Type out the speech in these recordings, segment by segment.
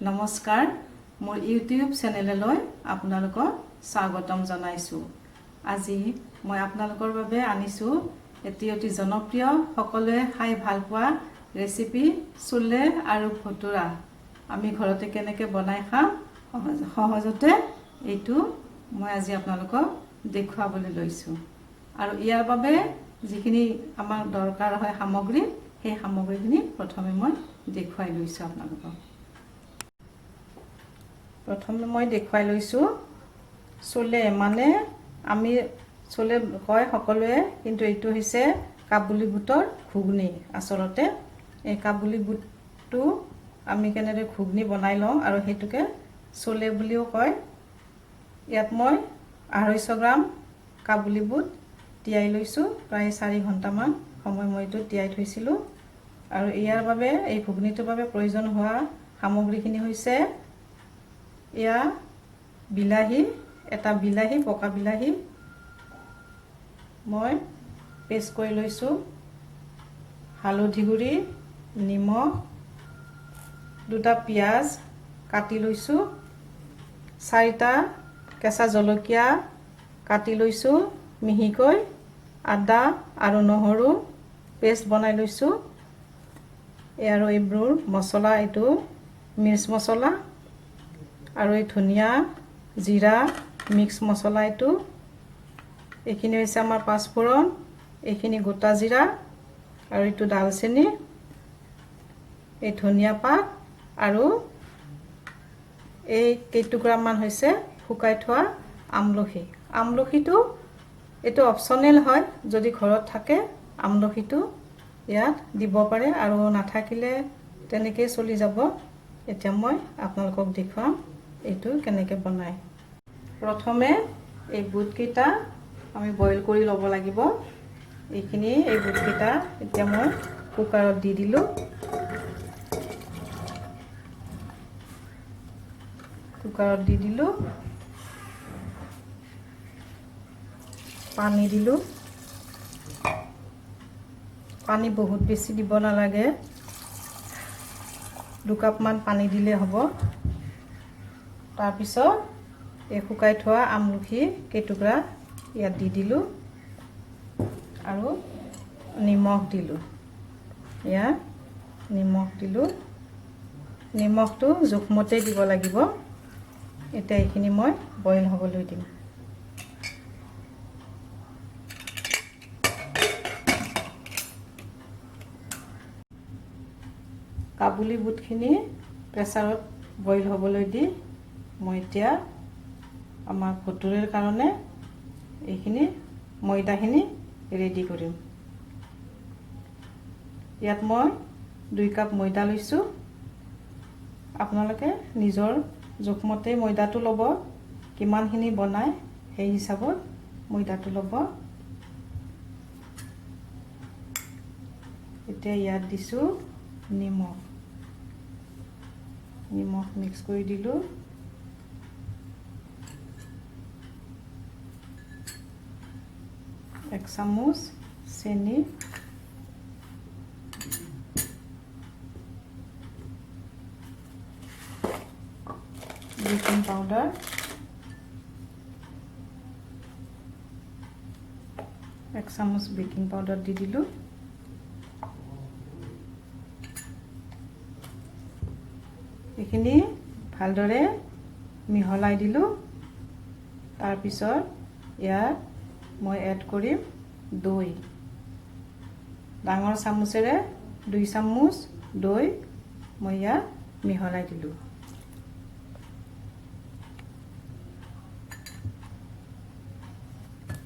নমস্কাৰ মোৰ ইউটিউব চেনেললৈ আপোনালোকক স্বাগতম জনাইছো। আজি মই আপোনালোকৰ বাবে আনিছো এটি অতি জনপ্ৰিয় সকলোৱে খাই ভাল পোৱা ৰেচিপি চোলে আৰু ভটুৰা। আমি ঘৰতে কেনেকৈ বনাই খাম সহজতে এইটো মই আজি আপোনালোকক দেখুৱাবলৈ লৈছো। আৰু ইয়াৰ বাবে যিখিনি আমাৰ দৰকাৰ হয় সামগ্ৰী, সেই সামগ্ৰীখিনি প্ৰথমে মই দেখুৱাই লৈছো আপোনালোকক। প্ৰথমে মই দেখুৱাই লৈছো চোলে, মানে আমি চোলে কয় সকলোৱে, কিন্তু এইটো হৈছে কাবুলী বুটৰ ঘুগনি। আচলতে এই কাবুলী বুটটো আমি কেনেদৰে ঘুগনি বনাই লওঁ আৰু সেইটোকে চোলে বুলিও কয়। ইয়াত মই 250 গ্ৰাম কাবুলী বুট তিয়াই লৈছো, প্ৰায় 4 ঘণ্টামান সময় মই এইটো তিয়াই থৈছিলো। আৰু ইয়াৰ বাবে এই ঘুগনিটোৰ বাবে প্ৰয়োজন হোৱা সামগ্ৰীখিনি হৈছে এয়া বিলাহী, এটা বিলাহী, পকা বিলাহী মই পেষ্ট কৰি লৈছো, হালধি গুড়ি, নিমখ, দুটা পিঁয়াজ কাটি লৈছো, 4টা কেঁচা জলকীয়া কাটি লৈছো মিহিকৈ, আদা আৰু নহৰু পেষ্ট বনাই লৈছো। আৰু এইবোৰ মছলা, এইটো মিৰ্চ মছলা আৰু এই ধনিয়া জিৰা মিক্স মছলা, এইখিনি হৈছে আমাৰ পাঁচফোৰণ, এইখিনি গোটা জিৰা আৰু এইটো ডালচেনি, এই ধনিয়া পাত আৰু এই কেইটুকুৰামান হৈছে শুকাই থোৱা আমলখি। আমলখিটো এইটো অপচনেল হয়, যদি ঘৰত থাকে আমলখিটো ইয়াত দিব পাৰে, আৰু নাথাকিলে তেনেকেই চলি যাব। এতিয়া মই আপোনালোকক দেখুৱাম এইটো কেনেকৈ বনায়। প্ৰথমে এই বুটকেইটা আমি বইল কৰি ল'ব লাগিব। এই বুটকেইটা এতিয়া মই কুকাৰত দি দিলোঁ। পানী দিলোঁ। পানী বহুত বেছি দিব নালাগে, 2 কাপমান পানী দিলে হ'ব। তাৰপিছত এই শুকাই থোৱা আমলখি কেইটুকুৰা ইয়াত দি দিলোঁ আৰু নিমখ দিলোঁ। নিমখটো জোখমতে দিব লাগিব। এতিয়া এইখিনি মই বইল হ'বলৈ দিম। কাবুলী বুটখিনি প্ৰেছাৰত বইল হ'বলৈ দি মই এতিয়া আমাৰ ভটুৰেৰ কাৰণে এইখিনি ময়দাখিনি ৰেডি কৰিম। ইয়াত মই 2 কাপ ময়দা লৈছোঁ। আপোনালোকে নিজৰ জোখমতে ময়দাটো ল'ব, কিমানখিনি বনায় সেই হিচাপত ময়দাটো ল'ব। এতিয়া ইয়াত দিছোঁ নিমখ মিক্স কৰি দিলোঁ। এক চামুচ চেনি, বেকিং পাউডাৰ, 1 চামুচ বেকিং পাউডাৰ দি দিলোঁ। এইখিনি ভালদৰে মিহলাই দিলোঁ। তাৰপিছত ইয়াত মই এড কৰিম দৈ। ডাঙৰ চামুচেৰে 2 চামুচ দৈ মই ইয়াত মিহলাই দিলোঁ।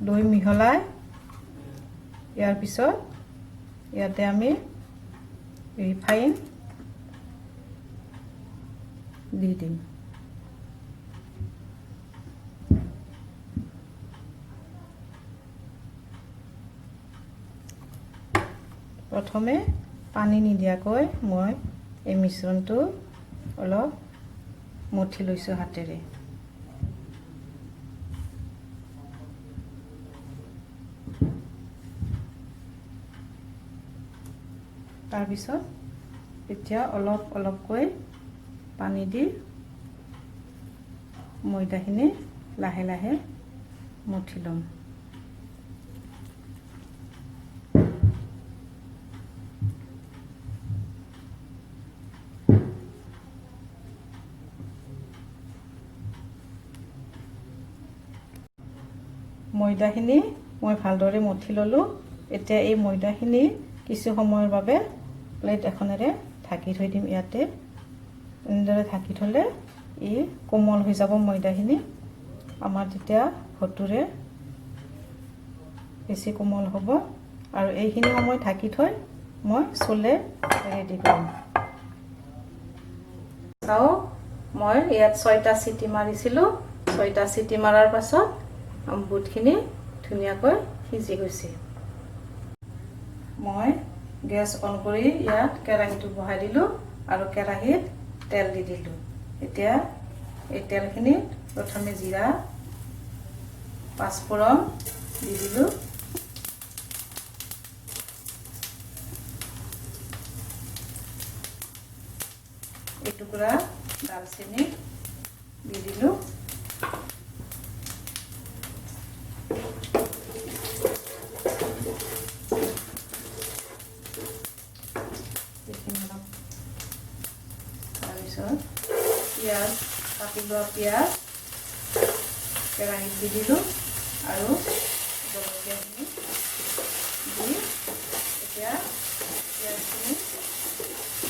দৈ মিহলাই ইয়াৰ পিছত ইয়াতে আমি ৰিফাইন দি দিম। প্ৰথমে পানী নিদিয়াকৈ মই এই মিশ্ৰণটো অলপ মঠি লৈছোঁ হাতেৰে। তাৰপিছত এতিয়া অলপ অলপকৈ পানী দি ময়দাখিনি লাহে লাহে মঠি ল'ম। ময়দাখিনি মই ভালদৰে মঠি ল'লোঁ। এতিয়া এই ময়দাখিনি কিছু সময়ৰ বাবে প্লেট এখনেৰে ঢাকি থৈ দিম। ইয়াতে এনেদৰে ঢাকি থ'লে ই কোমল হৈ যাব ময়দাখিনি। আমাৰ তেতিয়া ভটুৰে বেছি কোমল হ'ব। আৰু এইখিনি সময় ঢাকি থৈ মই চলে ৰেডি কৰিম। চাওঁ, মই ইয়াত 6টা চিটি মাৰিছিলোঁ। 6টা চিটি মাৰাৰ পাছত বুটখিনি ধুনীয়াকৈ সিজি গৈছে। মই গেছ অন কৰি ইয়াত কেৰাহীটো বহাই দিলোঁ আৰু কেৰাহীত তেল দি দিলোঁ। এতিয়া এই তেলখিনিত প্ৰথমে জিৰা, পাঁচফোৰণ দি দিলোঁ। এটুকুৰা দালচেনি দি দিলোঁ। তাৰপিছত পিঁয়াজ, কাটি লোৱা পিঁয়াজ কেৰাহীত দি দিলোঁ আৰু জলকীয়াখিনি দি এতিয়া পিঁয়াজখিনি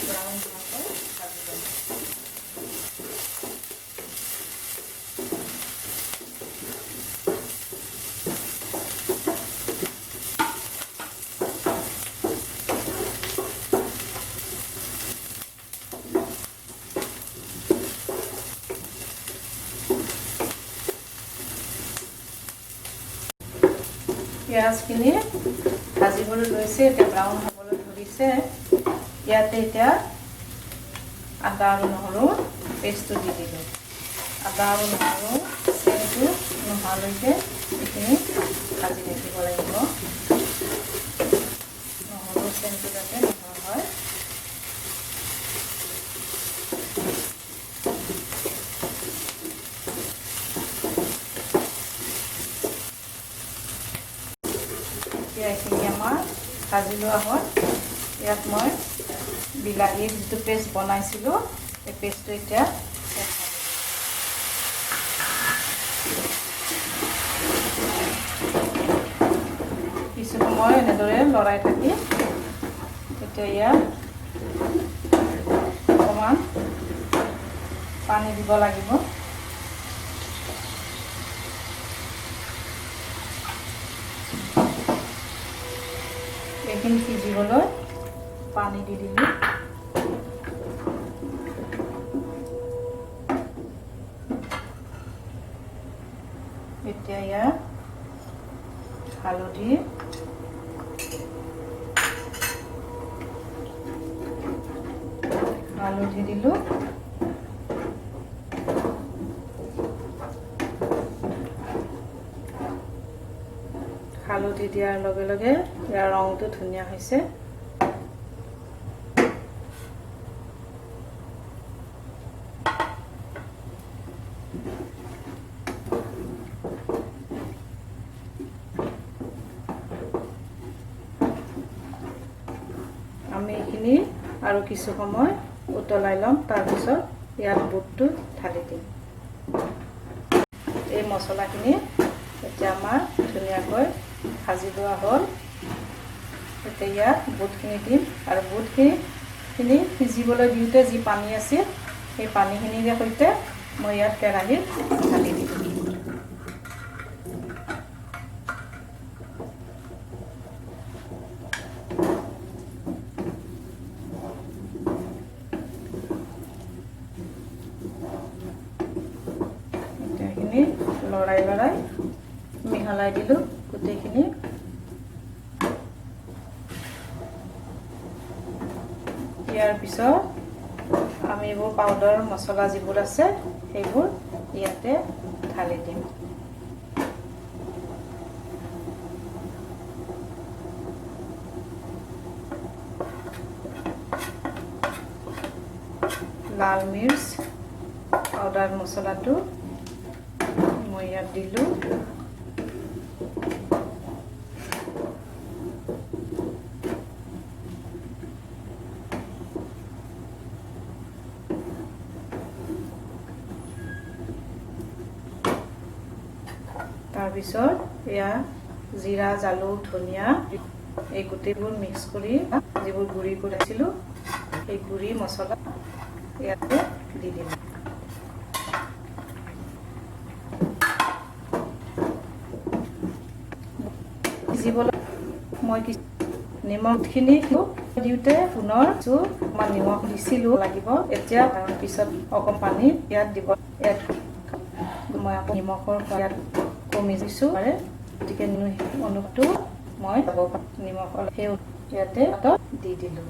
ব্ৰাউন হোৱাকৈ ভাজি ল'ম। পিঁয়াজখিনি ভাজিবলৈ লৈছে, এতিয়া ব্ৰাউন হ'বলৈ ধৰিছে। ইয়াতে এতিয়া আদা আৰু নহৰু পেষ্টটো দি দিলোঁ। আদা আৰু নহৰু চেনটো নোহোৱালৈকে এইখিনি ভাজি থাকিব লাগিব। নহৰু চেনটো যাতে নোহোৱা হয়। এইখিনি আমাৰ ভাজি লোৱা হয়। ইয়াত মই বিলাহীৰ যিটো পেষ্ট বনাইছিলোঁ, সেই পেষ্টটো এতিয়া কিছু সময় এনেদৰে লৰাই থাকি এতিয়া ইয়াত অকণমান পানী দিব লাগিব। এইখিনি সিজিবলৈ পানী দি দিলোঁ। এতিয়া ইয়াত হালধি, দিলোঁ। হালধি দিয়াৰ লগে লগে ইয়াৰ ৰংটো ধুনীয়া হৈছে। আমি এইখিনি আৰু কিছু সময় উতলাই ল'ম। তাৰপিছত ইয়াত বুটটো ঢালি দিম। এই মছলাখিনি এতিয়া আমাৰ ধুনীয়াকৈ ভাজি লোৱা হ'ল। এতিয়া ইয়াত বুটখিনি দিম আৰু বুটখিনি সিজিবলৈ দিওঁতে যি পানী আছিল, সেই পানীখিনিৰে সৈতে মই ইয়াত কেৰাহীত ঢালি দিম। লৰাই লৰাই মিহলাই দিলোঁ গোটেইখিনি। ইয়াৰ পিছত আমি এইবোৰ পাউডাৰ মছলা যিবোৰ আছে সেইবোৰ ইয়াতে ঢালি দিম। লাল মিৰ্চ পাউডাৰ মছলাটো মই ইয়াত দিলোঁ। তাৰপিছত এয়া জিৰা জালুক ধনিয়া এই গোটেইবোৰ মিক্স কৰি যিবোৰ গুড়ি কৰিছিলোঁ সেই গুড়ি মছলা ইয়াতে দি দিম। সিজিবলৈ মই নিমখখিনি দিওঁতে পুনৰ অকণমান নিমখ দিছিলোঁ লাগিব এতিয়া, পিছত অকণ পানী ইয়াত দিব। ইয়াত মই আকৌ নিমখৰ ইয়াত কমি দিছোঁ পাৰে, গতিকে অনুপটো মই নিমখ সেই ইয়াতে দি দিলোঁ।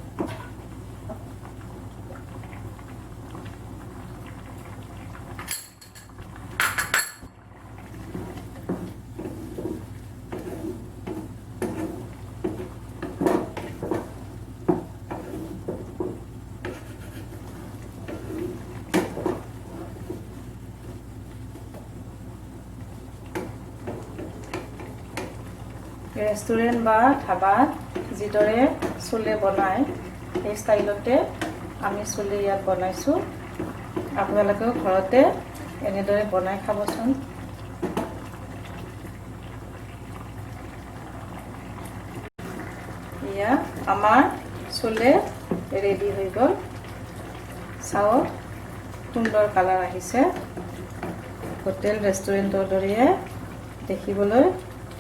ৰেষ্টুৰেণ্ট বা ধাবাত যিদৰে চোলে বনায় সেই ষ্টাইলতে আমি চোলে ইয়াত বনাইছোঁ। আপোনালোকেও ঘৰতে এনেদৰে বনাই খাবচোন। এয়া আমাৰ চোলে ৰেডি হৈ গ'ল। চাওক সুন্দৰ কালাৰ আহিছে। হোটেল ৰেষ্টুৰেণ্টৰ দৰে দেখিবলৈ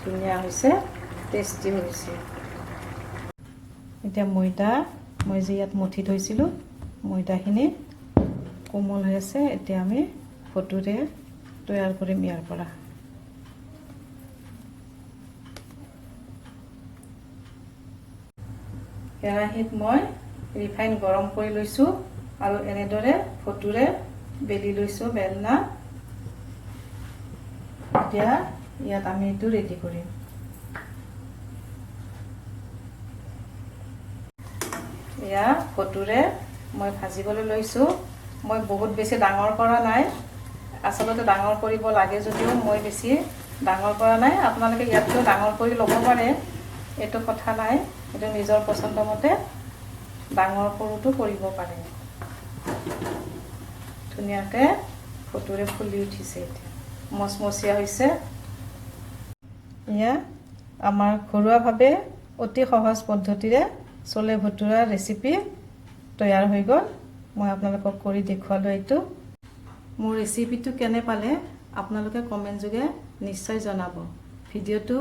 ধুনীয়া হৈছে, টেষ্টি হৈছে। এতিয়া ময়দা মই যে ইয়াত মঠি থৈছিলোঁ ময়দাখিনি কোমল হৈ আছে। এতিয়া আমি ফটোৰে তৈয়াৰ কৰিম ইয়াৰ পৰা। কেৰাহীত মই ৰিফাইন গৰম কৰি লৈছোঁ আৰু এনেদৰে ফটোৰে বেলি লৈছোঁ বেলনা। এতিয়া ইয়াত আমি এইটো ৰেডি কৰিম। এয়া ফটোৰে মই ভাজিবলৈ লৈছোঁ। মই বহুত বেছি ডাঙৰ কৰা নাই, আচলতে ডাঙৰ কৰিব লাগে যদিও মই বেছি ডাঙৰ কৰা নাই। আপোনালোকে ইয়াতকৈ ডাঙৰ কৰি ল'ব পাৰে, এইটো কথা নাই। এইটো নিজৰ পচন্দ মতে ডাঙৰ সৰুটো কৰিব পাৰে। ধুনীয়াকৈ ফটোৰে ফুলি উঠিছে, এতিয়া মচমচীয়া হৈছে। এয়া আমাৰ ঘৰুৱাভাৱে অতি সহজ পদ্ধতিৰে চলে ভটুৰা ৰেচিপি তৈয়াৰ হৈ গ'ল। মই আপোনালোকক কৰি দেখুৱালোঁ এইটো। মোৰ ৰেচিপিটো কেনে পালে আপোনালোকে কমেণ্ট যোগে নিশ্চয় জনাব। ভিডিঅ'টো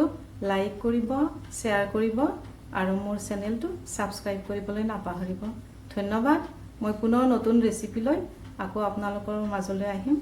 লাইক কৰিব, শ্বেয়াৰ কৰিব আৰু মোৰ চেনেলটো ছাবস্ক্ৰাইব কৰিবলৈ নাপাহৰিব। ধন্যবাদ। মই পুনৰ নতুন ৰেচিপি লৈ আকৌ আপোনালোকৰ মাজলৈ আহিম।